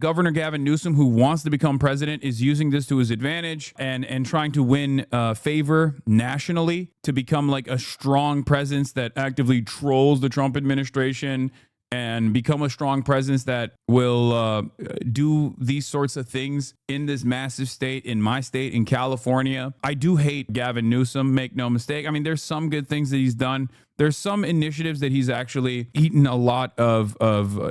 Governor Gavin Newsom, who wants to become president, is using this to his advantage and trying to win favor nationally to become like a strong presence that actively trolls the Trump administration and become a strong presence that will do these sorts of things in this massive state, in my state, in California. I do hate Gavin Newsom, make no mistake. I mean, there's some good things that he's done. There's some initiatives that he's actually eaten a lot of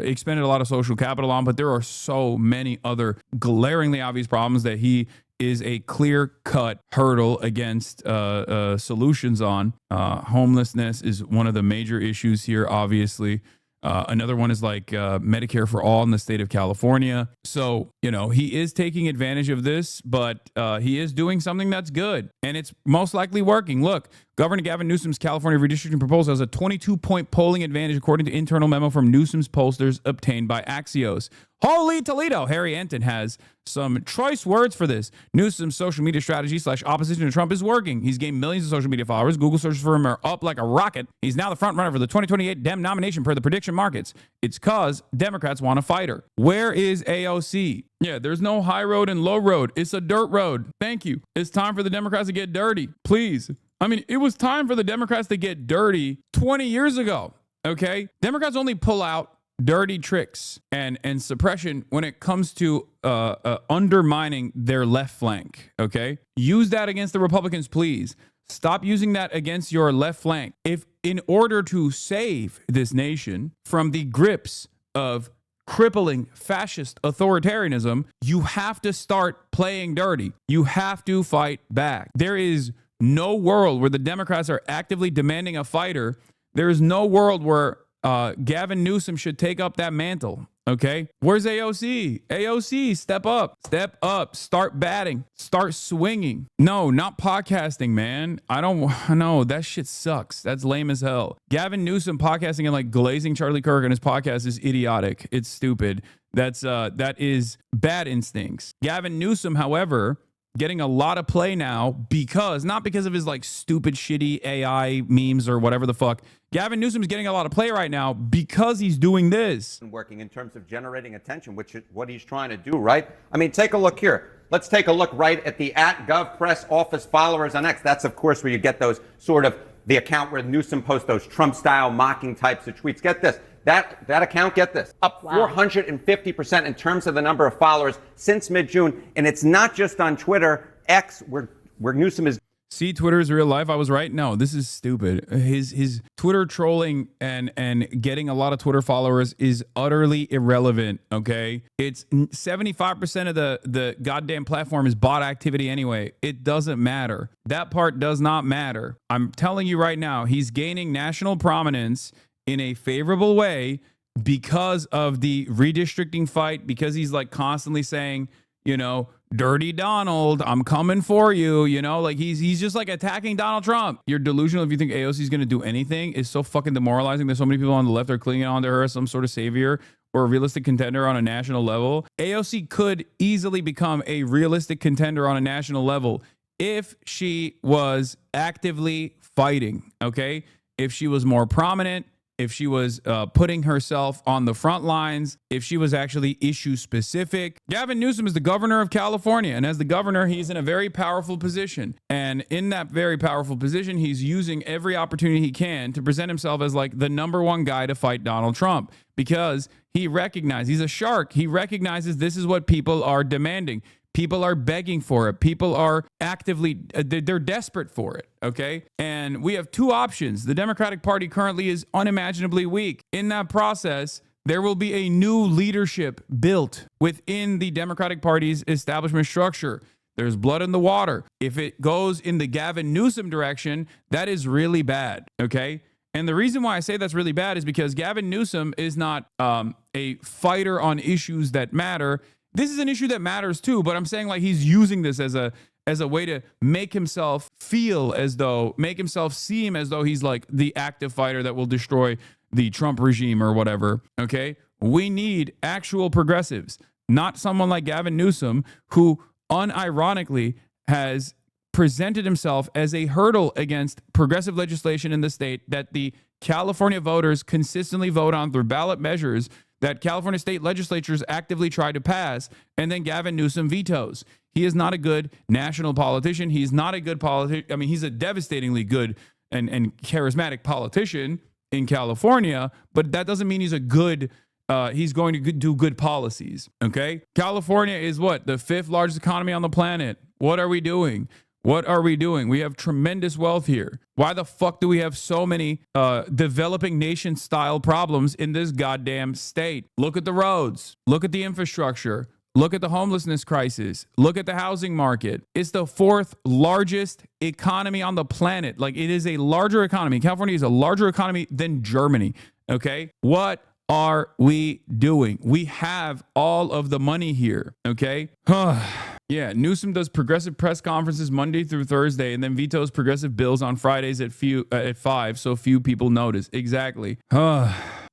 expended a lot of social capital on, but there are so many other glaringly obvious problems that he is a clear-cut hurdle against solutions on. Homelessness is one of the major issues here, obviously. Another one is like Medicare for all in the state of California. So, you know, he is taking advantage of this, but he is doing something that's good, and it's most likely working. Look, Governor Gavin Newsom's California redistricting proposal has a 22-point polling advantage, according to internal memo from Newsom's pollsters obtained by Axios. Holy Toledo! Harry Enton has some choice words for this. Newsom's social media strategy / opposition to Trump is working. He's gained millions of social media followers. Google searches for him are up like a rocket. He's now the front runner for the 2028 Dem nomination per the prediction markets. It's cause Democrats want a fighter. Where is AOC? Yeah, there's no high road and low road. It's a dirt road. Thank you. It's time for the Democrats to get dirty. Please. I mean, it was time for the Democrats to get dirty 20 years ago. Okay? Democrats only pull out dirty tricks and suppression when it comes to undermining their left flank. Okay? Use that against the Republicans, please. Stop using that against your left flank. If in order to save this nation from the grips of crippling fascist authoritarianism, you have to start playing dirty. You have to fight back. There is no world where the Democrats are actively demanding a fighter. There is no world where Gavin Newsom should take up that mantle. Okay? Where's AOC? AOC, step up. Step up. Start batting. Start swinging. No, not podcasting, man. I don't know. That shit sucks. That's lame as hell. Gavin Newsom podcasting and like glazing Charlie Kirk on his podcast is idiotic. It's stupid. That is bad instincts. Gavin Newsom, however, getting a lot of play now not because of his like stupid shitty AI memes or whatever the fuck. Gavin Newsom's getting a lot of play right now because he's doing this. Working in terms of generating attention, which is what he's trying to do, right? I mean, take a look here. Let's take a look right at the @GovPress office followers on X. That's, of course, where you get those sort of the account where Newsom posts those Trump-style mocking types of tweets. Get this. That account, get this, up 450% in terms of the number of followers since mid-June. And it's not just on Twitter, X, where Newsom is. See, Twitter is real life. I was right. No, this is stupid. His Twitter trolling and getting a lot of Twitter followers is utterly irrelevant. Okay, it's 75% of the goddamn platform is bot activity anyway. It doesn't matter. That part does not matter. I'm telling you right now, he's gaining national prominence in a favorable way because of the redistricting fight, because he's like constantly saying, you know, dirty Donald, I'm coming for you, you know, like he's just like attacking Donald Trump. You're delusional if you think AOC is going to do anything. It's so fucking demoralizing. There's so many people on the left are clinging on to her as some sort of savior or a realistic contender on a national level. AOC could easily become a realistic contender on a national level if she was actively fighting, okay? If she was more prominent, if she was putting herself on the front lines, if she was actually issue specific. Gavin Newsom is the governor of California, and as the governor, he's in a very powerful position. And in that very powerful position, he's using every opportunity he can to present himself as like the number one guy to fight Donald Trump, because he recognizes, he's a shark. He recognizes this is what people are demanding. People are begging for it. People are actively, they're desperate for it, okay? And we have two options. The Democratic Party currently is unimaginably weak. In that process, there will be a new leadership built within the Democratic Party's establishment structure. There's blood in the water. If it goes in the Gavin Newsom direction, that is really bad, okay? And the reason why I say that's really bad is because Gavin Newsom is not a fighter on issues that matter. This is an issue that matters too, but I'm saying like he's using this as a way to make himself seem as though he's like the active fighter that will destroy the Trump regime or whatever. Okay. We need actual progressives, not someone like Gavin Newsom, who unironically has presented himself as a hurdle against progressive legislation in the state that the California voters consistently vote on through ballot measures that California state legislatures actively try to pass, and then Gavin Newsom vetoes. He is not a good national politician. He's not a good politician. I mean, he's a devastatingly good and charismatic politician in California, but that doesn't mean he's a good he's going to do good policies. Okay. California is what? The 5th largest economy on the planet. What are we doing? What are we doing? We have tremendous wealth here. Why the fuck do we have so many developing nation style problems in this goddamn state? Look at the roads. Look at the infrastructure. Look at the homelessness crisis. Look at the housing market. It's the 4th largest economy on the planet. Like, it is a larger economy. California is a larger economy than Germany. Okay. What are we doing? We have all of the money here. Okay. Yeah, Newsom does progressive press conferences Monday through Thursday and then vetoes progressive bills on Fridays at 5, so few people notice. Exactly.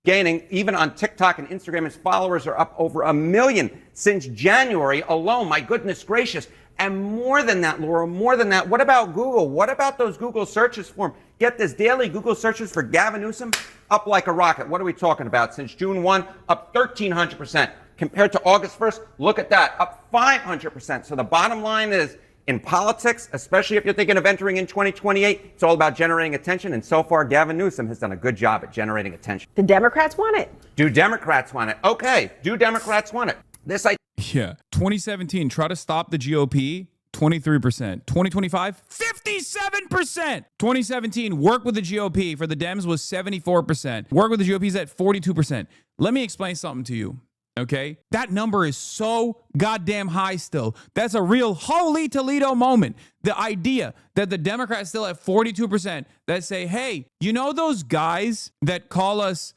Gaining, even on TikTok and Instagram, his followers are up over 1 million since January alone. My goodness gracious. And more than that, Laura, more than that, what about Google? What about those Google searches for him? Get this, daily Google searches for Gavin Newsom up like a rocket. What are we talking about? Since June 1, up 1,300%. Compared to August 1st, look at that, up 500%. So the bottom line is, in politics, especially if you're thinking of entering in 2028, it's all about generating attention. And so far, Gavin Newsom has done a good job at generating attention. The Democrats want it. Do Democrats want it? Okay. Do Democrats want it? Yeah. 2017, try to stop the GOP, 23%. 2025, 57%. 2017, work with the GOP for the Dems was 74%. Work with the GOP is at 42%. Let me explain something to you. Okay, that number is so goddamn high still. That's a real holy Toledo moment. The idea that the Democrats still at 42% that say, hey, you know those guys that call us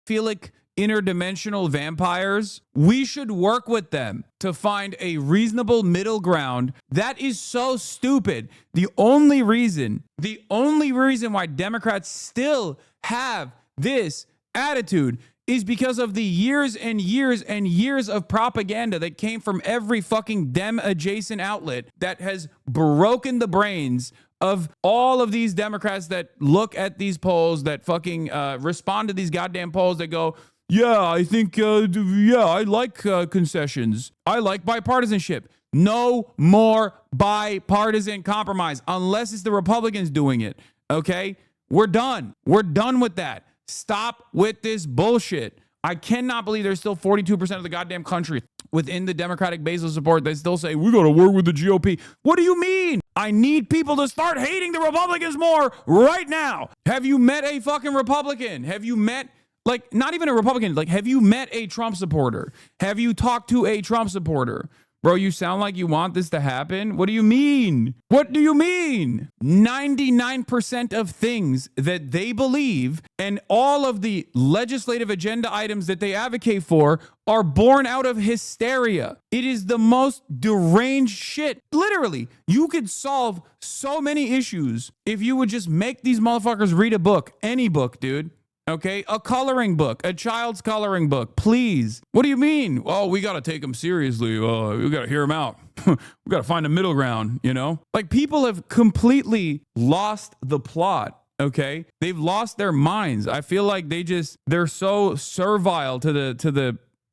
philic interdimensional vampires? We should work with them to find a reasonable middle ground. That is so stupid. The only reason why Democrats still have this attitude is because of the years and years and years of propaganda that came from every fucking Dem adjacent outlet that has broken the brains of all of these Democrats that look at these polls, that fucking respond to these goddamn polls that go, yeah, I think, I like concessions. I like bipartisanship. No more bipartisan compromise unless it's the Republicans doing it. Okay? We're done. We're done with that. Stop with this bullshit. I cannot believe there's still 42% of the goddamn country within the Democratic base of support that still say, we got to work with the GOP. What do you mean? I need people to start hating the Republicans more right now. Have you met a fucking Republican? Have you met, like, not even a Republican, like, have you met a Trump supporter? Have you talked to a Trump supporter? Bro, you sound like you want this to happen. What do you mean? What do you mean? 99% of things that they believe and all of the legislative agenda items that they advocate for are born out of hysteria. It is the most deranged shit. Literally, you could solve so many issues if you would just make these motherfuckers read a book. Any book, dude. Okay, a coloring book, a child's coloring book, please. What do you mean? Oh, we got to take them seriously. We got to hear them out. We got to find a middle ground, you know? Like, people have completely lost the plot, okay? They've lost their minds. I feel like they're so servile to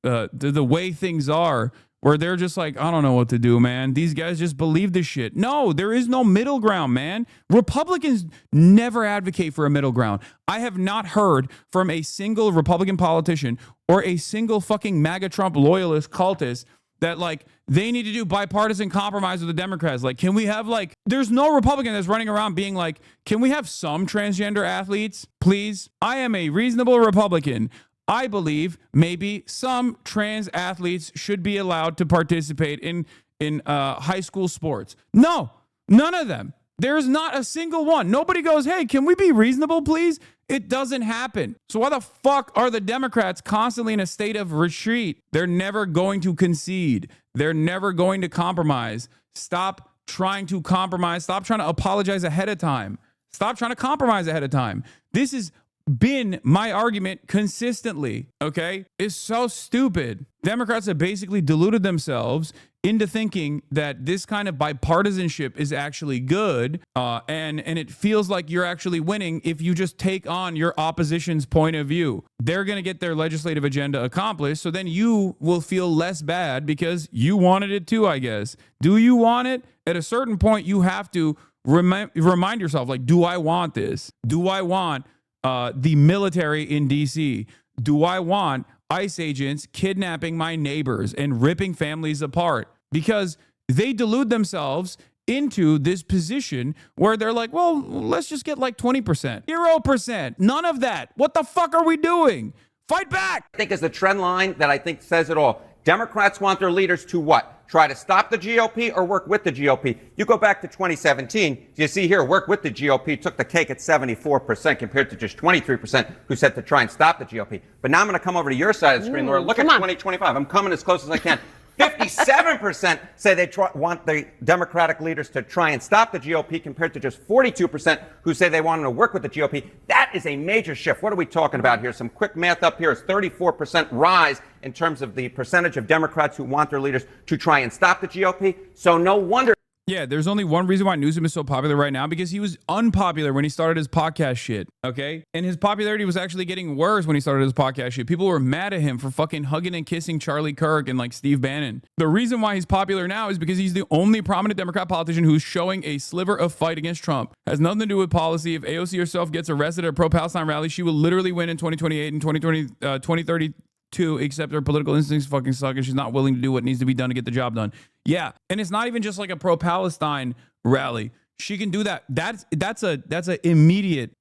the way things are, where they're just like, I don't know what to do, man. These guys just believe this shit. No, there is no middle ground, man. Republicans never advocate for a middle ground. I have not heard from a single Republican politician or a single fucking MAGA Trump loyalist cultist that, like, they need to do bipartisan compromise with the Democrats. Like, can we have, like, there's no Republican that's running around being like, can we have some transgender athletes, please? I am a reasonable Republican. I believe maybe some trans athletes should be allowed to participate in high school sports. No, none of them. There's not a single one. Nobody goes, hey, can we be reasonable, please? It doesn't happen. So why the fuck are the Democrats constantly in a state of retreat? They're never going to concede. They're never going to compromise. Stop trying to compromise. Stop trying to apologize ahead of time. Stop trying to compromise ahead of time. This is been my argument consistently, okay, is so stupid. Democrats have basically deluded themselves into thinking that this kind of bipartisanship is actually good, and it feels like you're actually winning if you just take on your opposition's point of view. They're going to get their legislative agenda accomplished, so then you will feel less bad because you wanted it too, I guess. Do you want it? At a certain point, you have to remind yourself, like, do I want this? Do I want the military in D.C.? Do I want ICE agents kidnapping my neighbors and ripping families apart? Because they delude themselves into this position where they're like, well, let's just get like 20%, 0%, none of that. What the fuck are we doing? Fight back. I think is the trend line that I think says it all. Democrats want their leaders to what? Try to stop the GOP or work with the GOP? You go back to 2017, you see here, work with the GOP took the cake at 74% compared to just 23% who said to try and stop the GOP. But now I'm going to come over to your side of the screen, Laura. Look at 2025. I'm coming as close as I can. 57% say they want the Democratic leaders to try and stop the GOP compared to just 42% who say they want them to work with the GOP. That is a major shift. What are we talking about here? Some quick math up here is 34% rise in terms of the percentage of Democrats who want their leaders to try and stop the GOP. So no wonder. Yeah, there's only one reason why Newsom is so popular right now, because he was unpopular when he started his podcast shit, okay? And his popularity was actually getting worse when he started his podcast shit. People were mad at him for fucking hugging and kissing Charlie Kirk and like Steve Bannon. The reason why he's popular now is because he's the only prominent Democrat politician who's showing a sliver of fight against Trump. Has nothing to do with policy. If AOC herself gets arrested at a pro-Palestine rally, she will literally win in 2028 and 2032, except her political instincts fucking suck and she's not willing to do what needs to be done to get the job done. Yeah, and it's not even just like a pro-Palestine rally. She can do that. That's an immediate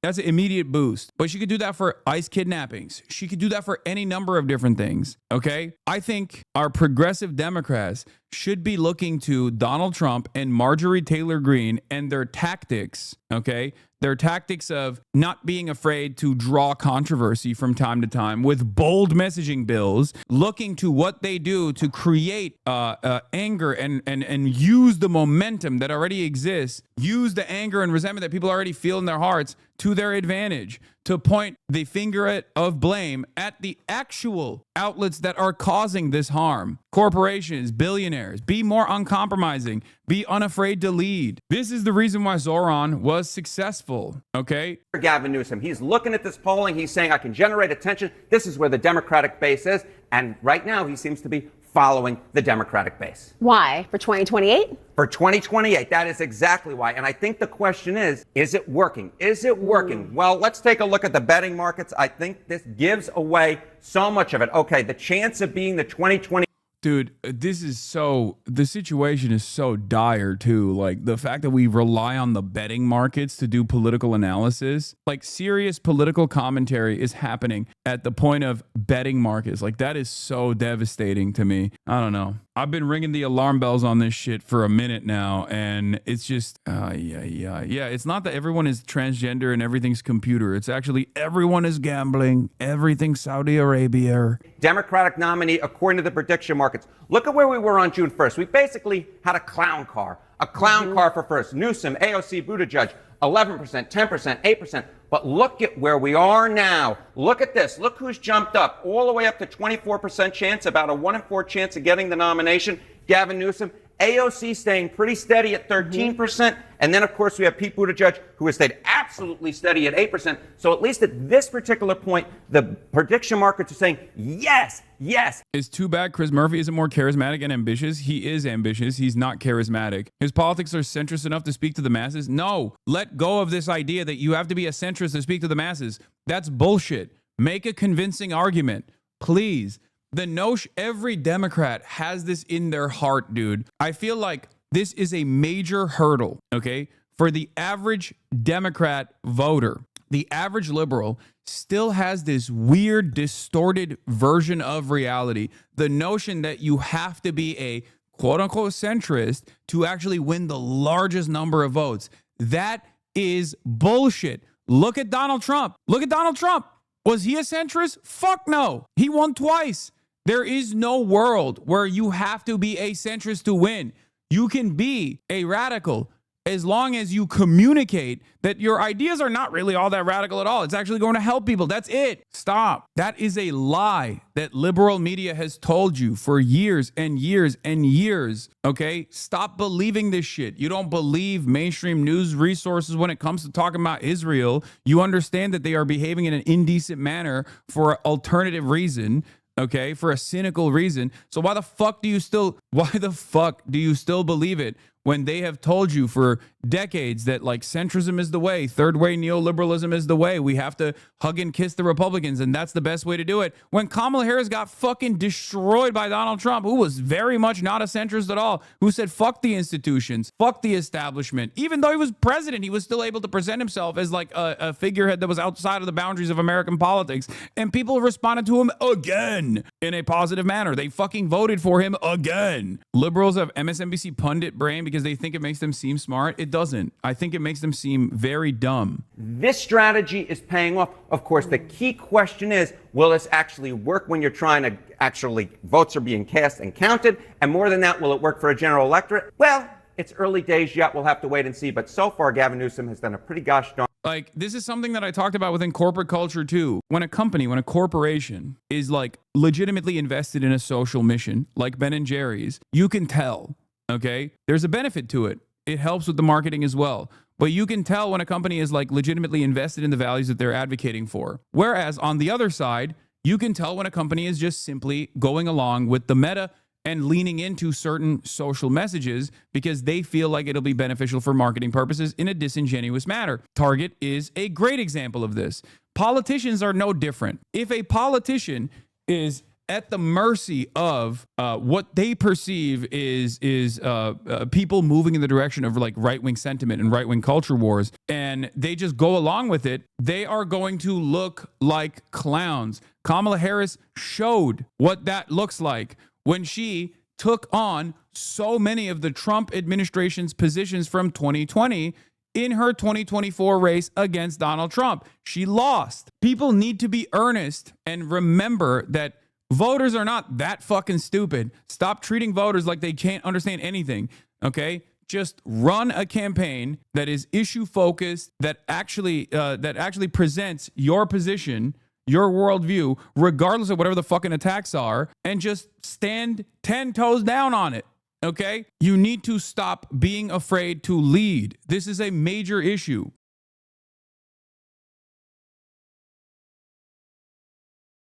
boost. But she could do that for ICE kidnappings. She could do that for any number of different things. Okay? I think our progressive Democrats should be looking to Donald Trump and Marjorie Taylor Greene and their tactics, okay? Their tactics of not being afraid to draw controversy from time to time with bold messaging bills, looking to what they do to create anger and use the momentum that already exists, use the anger and resentment that people already feel in their hearts to their advantage, to point the finger of blame at the actual outlets that are causing this harm. Corporations, billionaires, be more uncompromising, be unafraid to lead. This is the reason why Zoran was successful, okay? Gavin Newsom, he's looking at this polling, he's saying, I can generate attention. This is where the Democratic base is. And right now, he seems to be following the Democratic base. Why? For 2028? For 2028, that is exactly why. And I think the question is it working? Is it working? Well, let's take a look at the betting markets. I think this gives away so much of it. Okay, the chance of being the 2020. Dude, the situation is so dire too. Like the fact that we rely on the betting markets to do political analysis, like serious political commentary is happening at the point of betting markets. Like that is so devastating to me. I don't know. I've been ringing the alarm bells on this shit for a minute now, and it's just, yeah. It's not that everyone is transgender and everything's computer. It's actually everyone is gambling. Everything's Saudi Arabia. Democratic nominee, according to the prediction markets. Look at where we were on June 1st. We basically had a clown car for first. Newsom, AOC, Buttigieg, 11%, 10%, 8%. But look at where we are now. Look at this. Look who's jumped up all the way up to 24% chance, about a 1 in 4 chance of getting the nomination. Gavin Newsom. AOC staying pretty steady at 13%. And then, of course, we have Pete Buttigieg, who has stayed absolutely steady at 8%. So at least at this particular point, the prediction markets are saying, yes. It's too bad Chris Murphy isn't more charismatic and ambitious. He is ambitious. He's not charismatic. His politics are centrist enough to speak to the masses. No, let go of this idea that you have to be a centrist to speak to the masses. That's bullshit. Make a convincing argument, please. The notion, every Democrat has this in their heart, dude. I feel like this is a major hurdle, okay, for the average Democrat voter. The average liberal still has this weird, distorted version of reality. The notion that you have to be a quote unquote centrist to actually win the largest number of votes. That is bullshit. Look at Donald Trump. Was he a centrist? Fuck no. He won twice. There is no world where you have to be a centrist to win. You can be a radical as long as you communicate that your ideas are not really all that radical at all. It's actually going to help people. That's it. Stop. That is a lie that liberal media has told you for years and years and years. Okay? Stop believing this shit. You don't believe mainstream news resources when it comes to talking about Israel. You understand that they are behaving in an indecent manner for an alternative reason. Okay, for a cynical reason. So why the fuck do you still believe it when they have told you for decades that like centrism is the way, third way neoliberalism is the way, we have to hug and kiss the Republicans and that's the best way to do it? When Kamala Harris got fucking destroyed by Donald Trump, who was very much not a centrist at all, who said fuck the institutions, fuck the establishment. Even though he was president, he was still able to present himself as like a figurehead that was outside of the boundaries of American politics. And people responded to him again in a positive manner. They fucking voted for him again. Liberals have MSNBC pundit brain because they think it makes them seem smart. It doesn't. I think it makes them seem very dumb. This strategy is paying off. Of course, the key question is, will this actually work when you're trying to actually, votes are being cast and counted? And more than that, will it work for a general electorate? Well, it's early days yet. We'll have to wait and see. But so far, Gavin Newsom has done a pretty gosh darn. Like, this is something that I talked about within corporate culture too. When a corporation is like legitimately invested in a social mission, like Ben and Jerry's, you can tell, okay? There's a benefit to it. It helps with the marketing as well. But you can tell when a company is like legitimately invested in the values that they're advocating for. Whereas on the other side, you can tell when a company is just simply going along with the meta and leaning into certain social messages because they feel like it'll be beneficial for marketing purposes in a disingenuous manner. Target is a great example of this. Politicians are no different. If a politician is at the mercy of what they perceive is people moving in the direction of like right-wing sentiment and right-wing culture wars, and they just go along with it, they are going to look like clowns. Kamala Harris showed what that looks like when she took on so many of the Trump administration's positions from 2020 in her 2024 race against Donald Trump. She lost. People need to be earnest and remember that voters are not that fucking stupid. Stop treating voters like they can't understand anything, okay? Just run a campaign that is issue focused, that actually presents your position, your worldview, regardless of whatever the fucking attacks are, and just stand 10 toes down on it, okay? You need to stop being afraid to lead. This is a major issue.